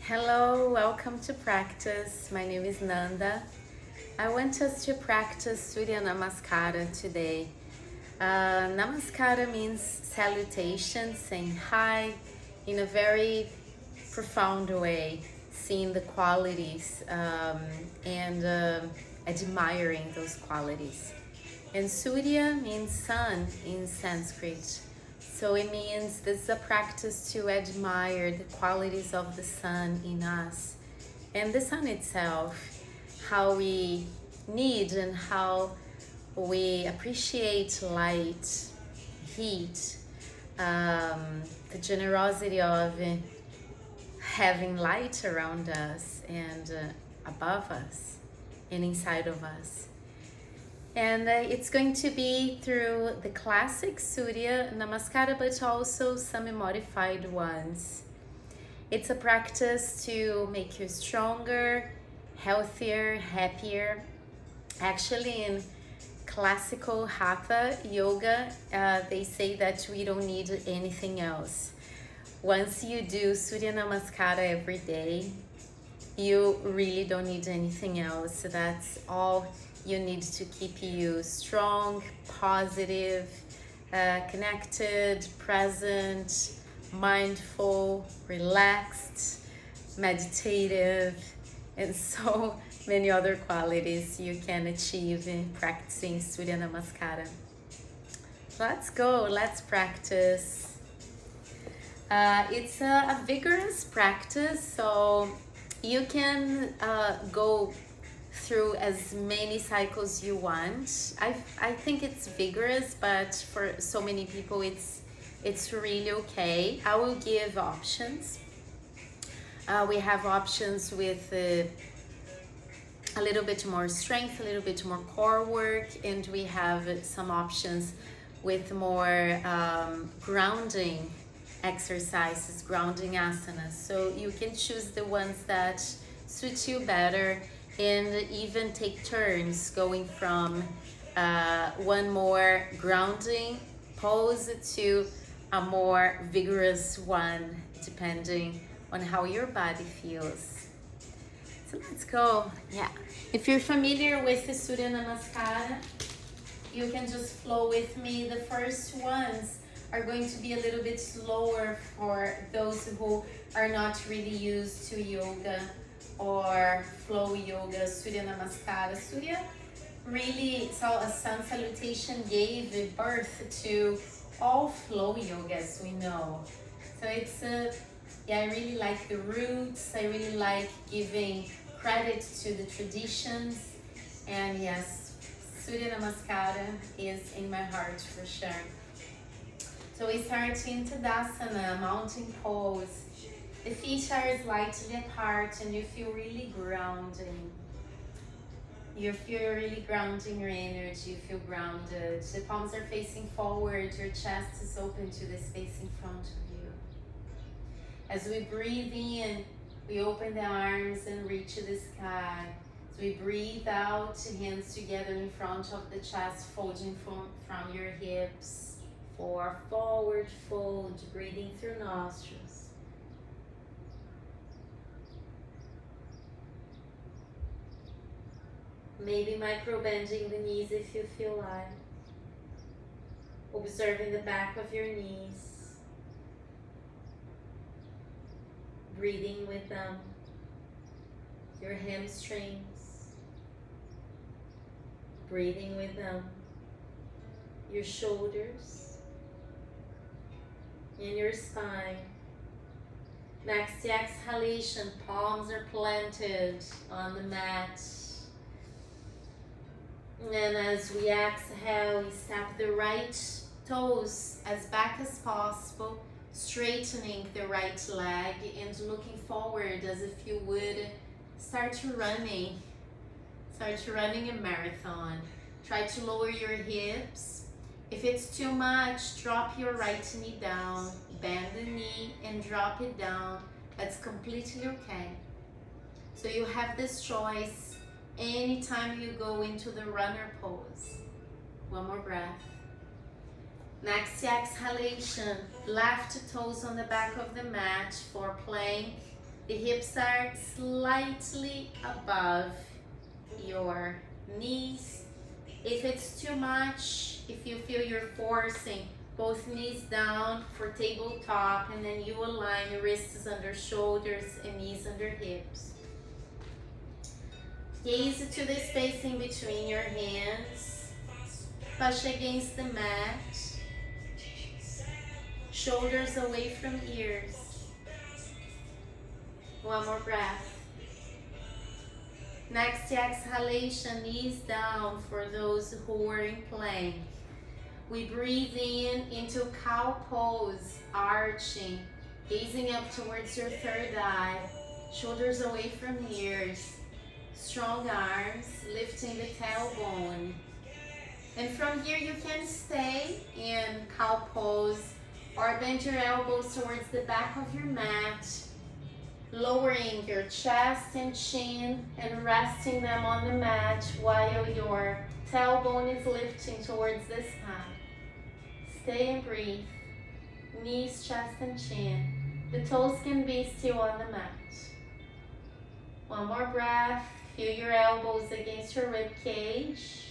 Hello, welcome to practice. My name is Nanda. I want us to practice Surya Namaskara today. Namaskara means salutation, saying hi in a very profound way, seeing the qualities and admiring those qualities. And Surya means sun in Sanskrit. So it means this is a practice to admire the qualities of the sun in us and the sun itself, how we need and how we appreciate light, heat, the generosity of having light around us and above us and inside of us. And it's going to be through the classic Surya Namaskara, but also some modified ones. It's a practice to make you stronger, healthier, happier. Actually, in classical Hatha yoga, they say that we don't need anything else. Once you do Surya Namaskara every day, you really don't need anything else. So that's all you need to keep you strong, positive, connected, present, mindful, relaxed, meditative, and so many other qualities you can achieve in practicing Surya Namaskara. Let's go, let's practice. It's a vigorous practice, so you can go through as many cycles you want. I think it's vigorous, but for so many people it's really okay. I will give options. We have options with a little bit more strength, a little bit more core work, and we have some options with more grounding exercises, grounding asanas. So you can choose the ones that suit you better and even take turns going from one more grounding pose to a more vigorous one, depending on how your body feels. So let's go. Yeah. If you're familiar with the Surya Namaskara, you can just flow with me. The first ones are going to be a little bit slower for those who are not really used to yoga or flow yoga. Surya Namaskara. Surya really, so a sun salutation gave birth to all flow yogas we know. So it's I really like the roots. I really like giving credit to the traditions. And yes, Surya Namaskara is in my heart for sure. So we start in Tadasana, mountain pose. The feet are slightly apart and you feel really grounding. You feel really grounding your energy, you feel grounded. The palms are facing forward, your chest is open to the space in front of you. As we breathe in, we open the arms and reach the sky. As we breathe out, hands together in front of the chest, folding from your hips. For forward fold, breathing through nostrils. Maybe micro bending the knees if you feel like. Observing the back of your knees. Breathing with them. Your hamstrings. Breathing with them. Your shoulders. And your spine. Next exhalation, palms are planted on the mat. And as we exhale, we step the right toes as back as possible, straightening the right leg and looking forward as if you would start running a marathon. Try to lower your hips. If it's too much, drop your right knee down, bend the knee and drop it down. That's completely okay. So you have this choice anytime you go into the runner pose. One more breath. Next exhalation, left toes on the back of the mat for plank. The hips are slightly above your knees. If it's too much, if you feel you're forcing both knees down for tabletop, and then you align your wrists under shoulders and knees under hips. Gaze to the spacing between your hands. Push against the mat. Shoulders away from ears. One more breath. Next exhalation, knees down for those who are in plank. We breathe in into cow pose, arching, gazing up towards your third eye, shoulders away from ears, strong arms, lifting the tailbone. And from here you can stay in cow pose or bend your elbows towards the back of your mat, lowering your chest and chin and resting them on the mat while your tailbone is lifting towards the sky. Stay and breathe. Knees, chest, and chin. The toes can be still on the mat. One more breath. Feel your elbows against your rib cage.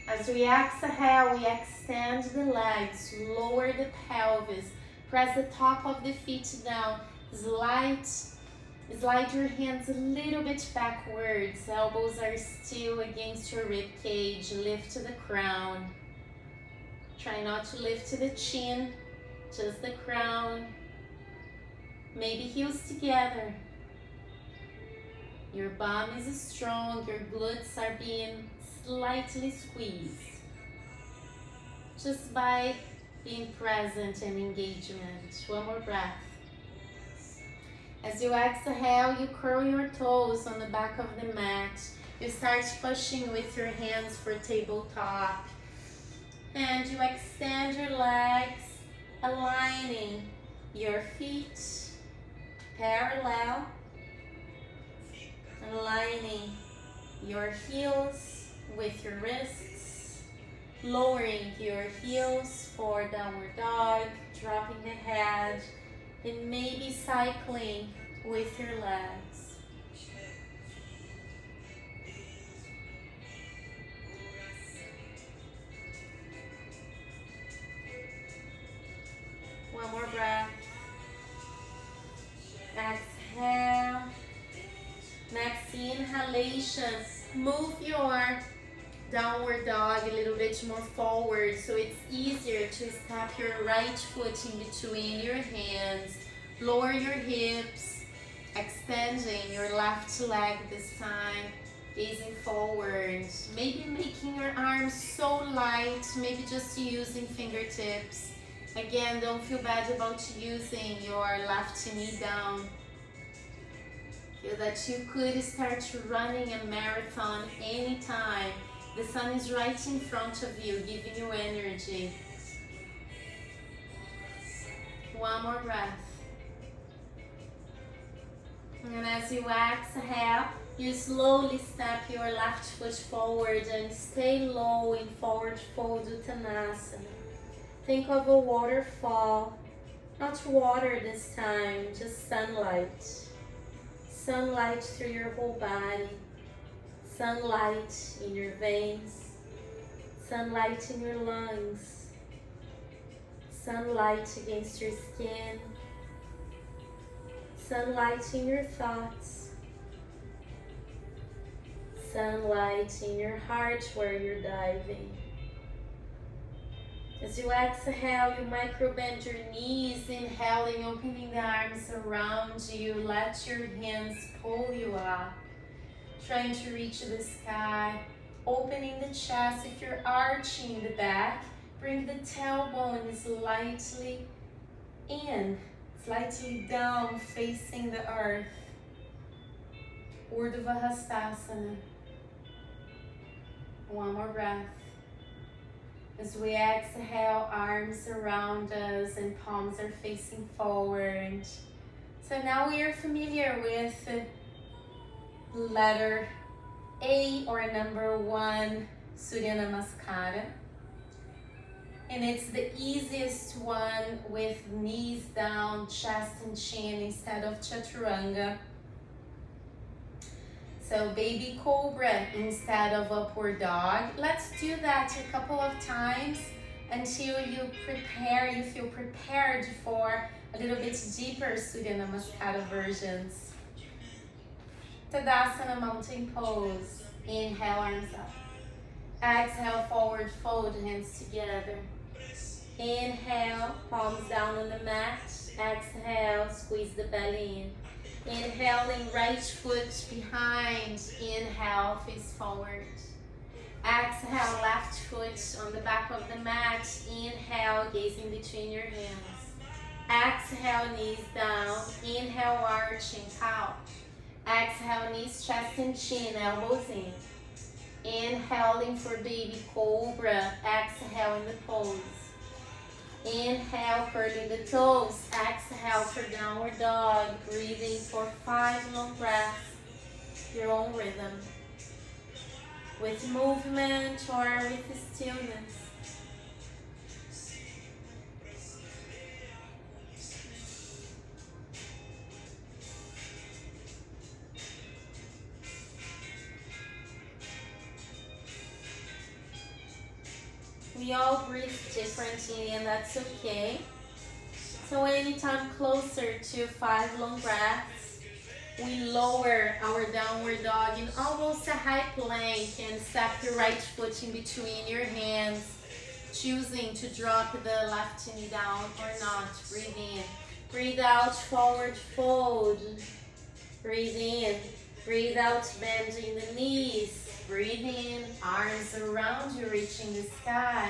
As we exhale, we extend the legs, lower the pelvis, press the top of the feet down, slide your hands a little bit backwards, elbows are still against your rib cage, lift to the crown. Try not to lift to the chin, just the crown. Maybe heels together. Your bum is strong, your glutes are being slightly squeezed. Just by being present and engagement. One more breath. As you exhale, you curl your toes on the back of the mat. You start pushing with your hands for tabletop. And you extend your legs, aligning your feet parallel, aligning your heels with your wrists, lowering your heels for downward dog, dropping the head, and maybe cycling with your legs. One more breath. Exhale. Next inhalation, move your downward dog a little bit more forward so it's easier to step your right foot in between your hands. Lower your hips, extending your left leg this time, gazing forward. Maybe making your arms so light, maybe just using fingertips. Again, don't feel bad about using your left knee down. Feel that you could start running a marathon anytime. The sun is right in front of you, giving you energy. One more breath. And as you exhale, you slowly step your left foot forward and stay low in forward fold Uttanasana. Think of a waterfall, not water this time, just sunlight. Sunlight through your whole body, sunlight in your veins, sunlight in your lungs, sunlight against your skin, sunlight in your thoughts, sunlight in your heart where you're diving. As you exhale, you micro bend your knees, inhaling, opening the arms around you. Let your hands pull you up. Trying to reach the sky. Opening the chest. If you're arching the back, bring the tailbone slightly in, slightly down, facing the earth. Urdhva Hastasana. One more breath. As we exhale, arms around us and palms are facing forward. So now we are familiar with letter A or number 1, Surya Namaskara. And it's the easiest one with knees down, chest and chin instead of chaturanga. So baby cobra instead of upward dog. Let's do that a couple of times until you feel prepared for a little bit deeper Surya Namaskara versions. Tadasana mountain pose. Inhale, arms up. Exhale, forward fold, hands together. Inhale, palms down on the mat. Exhale, squeeze the belly in. Inhaling, right foot behind. Inhale, face forward. Exhale, left foot on the back of the mat. Inhale, gazing between your hands. Exhale, knees down. Inhale, arching, cow. Exhale, knees, chest and chin, elbows in. Inhaling for baby cobra. Exhale in the pose. Inhale, curling the toes. Exhale for downward dog. Breathing for 5 long breaths. Your own rhythm. With movement or with stillness. We all breathe differently, and that's okay. So anytime closer to 5 long breaths, we lower our downward dog in almost a high plank and step your right foot in between your hands, choosing to drop the left knee down or not. Breathe in. Breathe out, forward fold. Breathe in. Breathe out, bending the knees. Breathe in, arms around you, reaching the sky.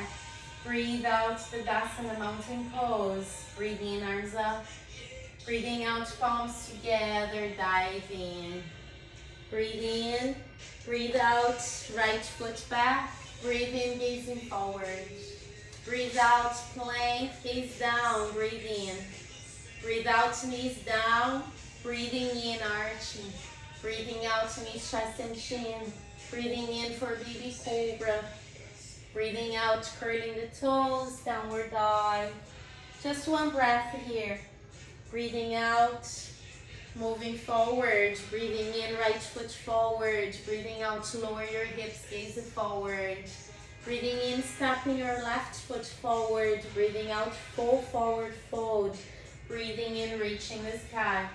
Breathe out, Tadasana mountain pose. Breathe in, arms up. Breathing out, palms together, dive in. Breathe in, breathe out, right foot back. Breathe in, gazing forward. Breathe out, plank, gaze down, breathe in. Breathe out, knees down. Breathing in, arching. Breathing out, knees, chest and chin. Breathing in for baby cobra. Breathing out, curling the toes, downward dog. Just one breath here. Breathing out, moving forward. Breathing in, right foot forward. Breathing out, lower your hips, gaze forward. Breathing in, stepping your left foot forward. Breathing out, full forward fold. Breathing in, reaching the sky.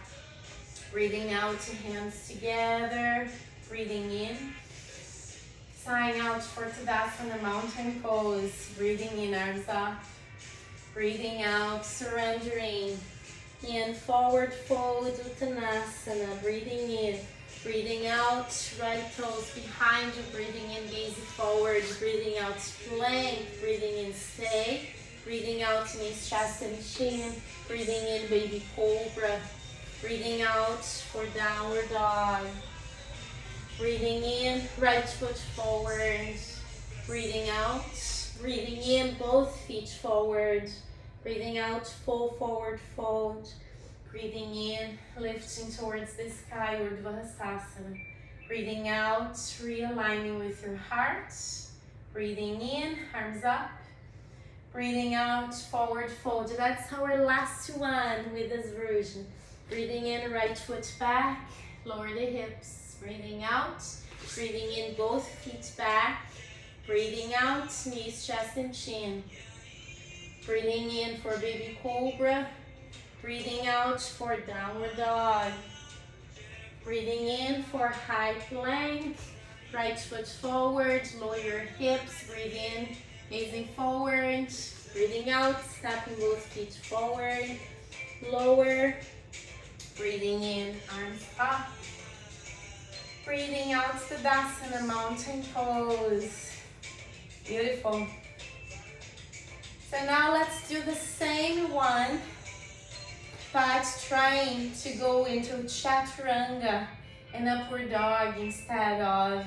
Breathing out, hands together. Breathing in. Sighing out for Tadasana mountain pose. Breathing in, arms up. Breathing out, surrendering. In, forward fold, Uttanasana. Breathing in. Breathing out, right toes behind you. Breathing in, gaze forward. Breathing out, plank. Breathing in, stay. Breathing out, knees, chest and chin. Breathing in, baby cobra. Breathing out for downward dog. Breathing in, right foot forward. Breathing out. Breathing in, both feet forward. Breathing out, full forward fold. Breathing in, lifting towards the sky, Urdhva. Breathing out, realigning with your heart. Breathing in, arms up. Breathing out, forward fold. That's our last one with this version. Breathing in, right foot back, lower the hips. Breathing out, breathing in, both feet back. Breathing out, knees, chest and chin. Breathing in for baby cobra. Breathing out for downward dog. Breathing in for high plank. Right foot forward, lower your hips. Breathe in, gazing forward. Breathing out, stepping both feet forward. Lower. Breathing in, arms up. Breathing out, Tadasana mountain pose. Beautiful. So now let's do the same one, but trying to go into chaturanga and upward dog instead of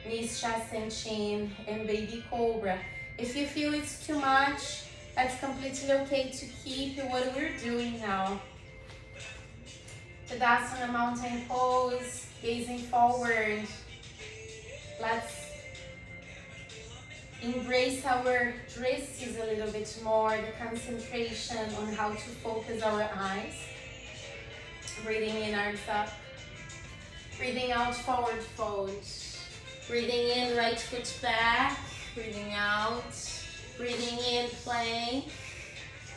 knees, chest and chin and baby cobra. If you feel it's too much, that's completely okay to keep what we're doing now. Tadasana mountain pose, gazing forward. Let's embrace our wrists a little bit more, the concentration on how to focus our eyes. Breathing in, arms up. Breathing out, forward fold. Breathing in, right foot back. Breathing out. Breathing in, plank.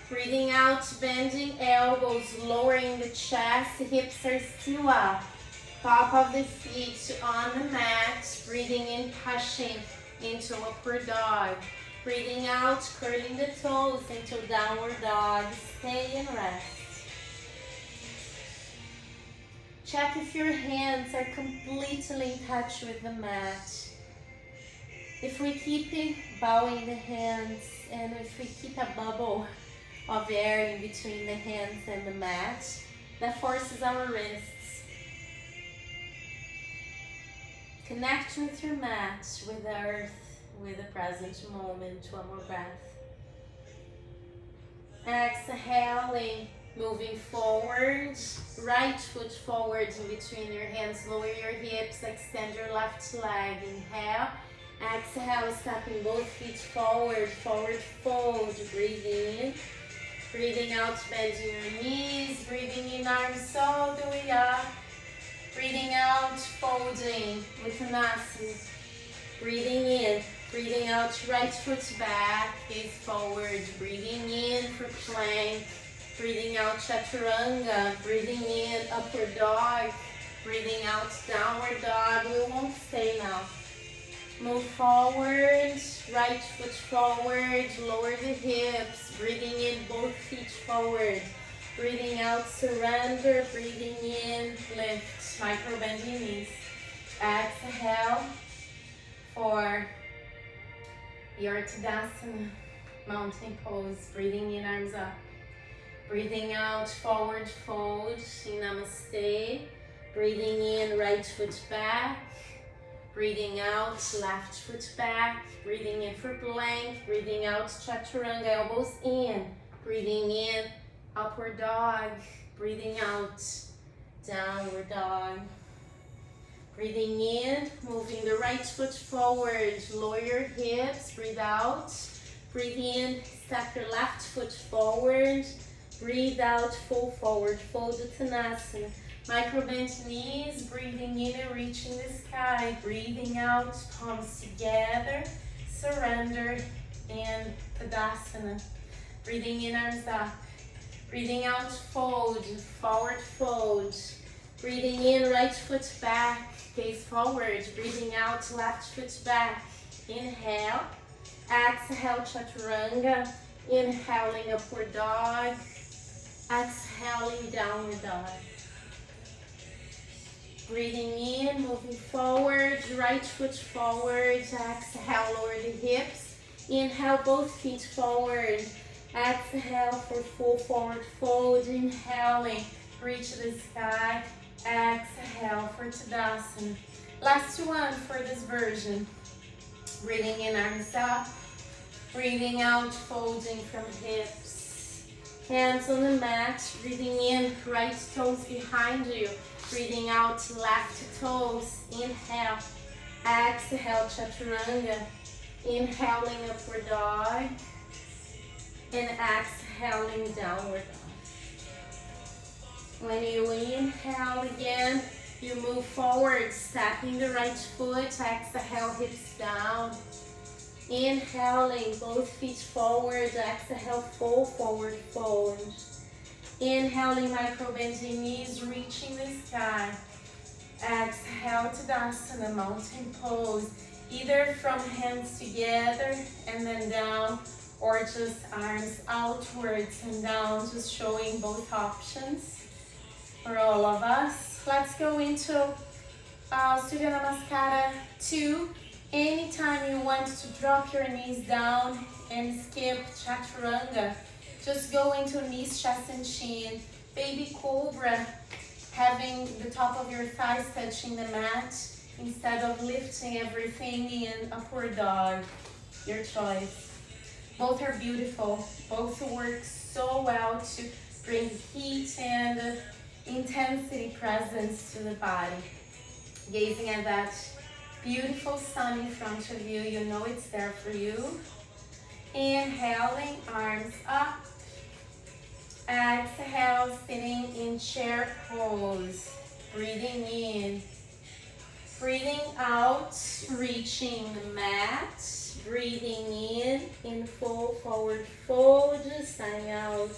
Breathing out, bending elbows, lowering the chest, hips are still up. Top of the feet on the mat. Breathing in, pushing into upward dog. Breathing out, curling the toes into downward dog. Stay and rest. Check if your hands are completely in touch with the mat. If we keep bowing the hands and if we keep a bubble of air in between the hands and the mat, that forces our wrists. Connect with your mat, with the earth, with the present moment. One more breath. Exhaling, moving forward, right foot forward in between your hands, lower your hips, extend your left leg, inhale, exhale, stepping both feet forward, forward fold, breathing in, breathing out, bending your knees, breathing in, arms all the way up, breathing out, folding with Uttanasana, breathing in, breathing out, right foot back, gaze forward, breathing in for plank, breathing out, chaturanga, breathing in, upward dog, breathing out, downward dog. We won't stay now. Move forward, right foot forward, lower the hips, breathing in, both feet forward, breathing out, surrender, breathing in, lift, micro bend your knees. Exhale for your Tadasana, mountain pose, breathing in, arms up. Breathing out, forward fold in Namaste. Breathing in, right foot back. Breathing out, left foot back. Breathing in for plank. Breathing out, chaturanga, elbows in. Breathing in, upward dog. Breathing out, downward dog. Breathing in, moving the right foot forward. Lower your hips, breathe out. Breathe in, step your left foot forward. Breathe out, full forward fold, Uttanasana. Micro bend knees, breathing in and reaching the sky. Breathing out, palms together, surrender, and Tadasana. Breathing in, arms up. Breathing out, fold, forward fold. Breathing in, right foot back, gaze forward. Breathing out, left foot back. Inhale, exhale, chaturanga. Inhaling, upward dog. Exhaling, downward dog. Breathing in, moving forward, right foot forward. Exhale, lower the hips. Inhale, both feet forward. Exhale for full forward fold. Inhaling, reach the sky. Exhale for Tadasana. Last one for this version. Breathing in, arms up. Breathing out, folding from hips. Hands on the mat. Breathing in, right toes behind you. Breathing out, left toes. Inhale. Exhale, chaturanga. Inhaling, upward dog. And exhaling, downward dog. When you inhale again, you move forward, stepping the right foot. Exhale, hips down. Inhaling, both feet forward. Exhale, full forward fold. Inhaling, micro bending knees, reaching the sky. Exhale, Tadasana, mountain pose. Either from hands together and then down, or just arms outwards and down, just showing both options for all of us. Let's go into Surya Namaskara 2. Anytime you want to drop your knees down and skip chaturanga, just go into knees, chest, and chin. Baby cobra, having the top of your thighs touching the mat instead of lifting everything in upward dog. Your choice. Both are beautiful. Both work so well to bring heat and intensity presence to the body. Gazing at that beautiful sun in front of you. You know it's there for you. Inhaling, arms up. Exhale, sitting in chair pose. Breathing in. Breathing out, reaching the mat. Breathing in full forward fold, signing out.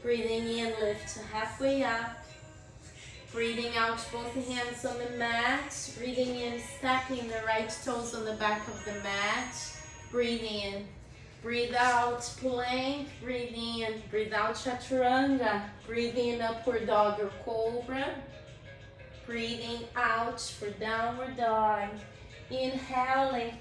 Breathing in, lift halfway up. Breathing out, both hands on the mat. Breathing in, stepping the right toes on the back of the mat. Breathe in. Breathe out, plank. Breathe in. Breathe out, chaturanga. Breathe in, upward dog or cobra. Breathing out for downward dog. Inhaling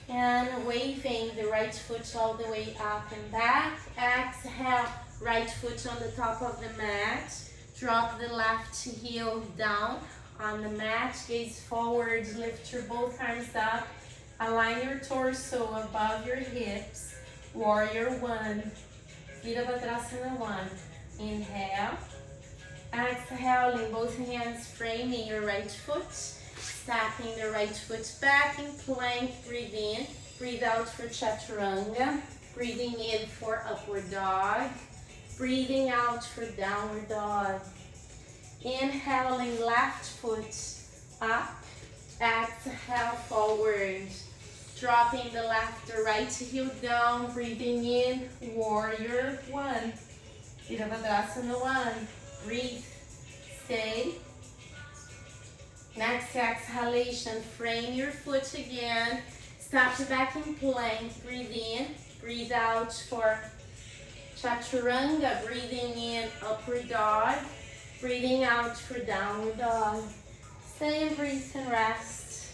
and waving the right foot all the way up and back. Exhale, right foot on the top of the mat. Drop the left heel down on the mat. Gaze forward, lift your both arms up. Align your torso above your hips. Warrior one. Virabhadrasana one. Inhale. Exhaling, both hands framing your right foot. Stepping the right foot back in plank. Breathe in. Breathe out for chaturanga. Breathing in for upward dog. Breathing out for downward dog. Inhaling, left foot up. Exhale, forward. Dropping the left or right heel down. Breathing in, warrior one. Virabhadrasana one. Breathe. Stay. Next exhalation, frame your foot again. Step back in plank. Breathe in. Breathe out for chaturanga. Breathing in, upward dog. Breathing out for downward dog. Stay and breathe and rest.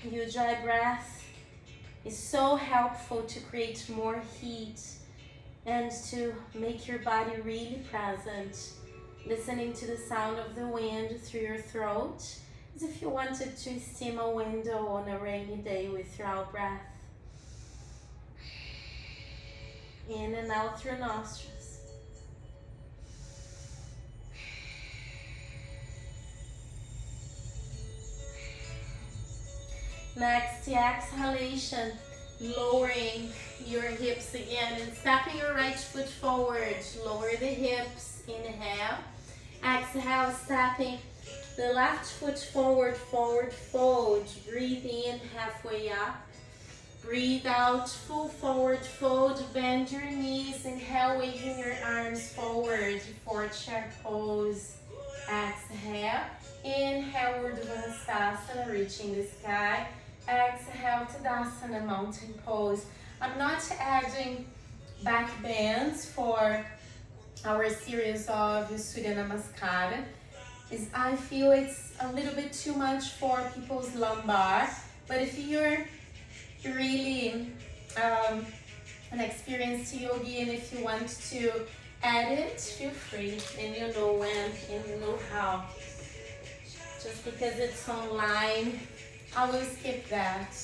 Ujjayi breath is so helpful to create more heat and to make your body really present. Listening to the sound of the wind through your throat, as if you wanted to steam a window on a rainy day with your out breath. In and out through nostrils. Next, the exhalation, lowering your hips again and stepping your right foot forward. Lower the hips, inhale. Exhale, stepping the left foot forward, forward fold. Breathe in, halfway up. Breathe out, full forward fold. Bend your knees. Inhale, waving your arms forward for chair pose. Exhale. Inhale, Urdhva Hastasana, reaching the sky. Exhale, Tadasana, mountain pose. I'm not adding back bends for our series of Surya Namaskara, as I feel it's a little bit too much for people's lumbar. But if you're really an experienced yogi and if you want to add it, feel free, and you know when and you know how. Just because it's online, I will skip that.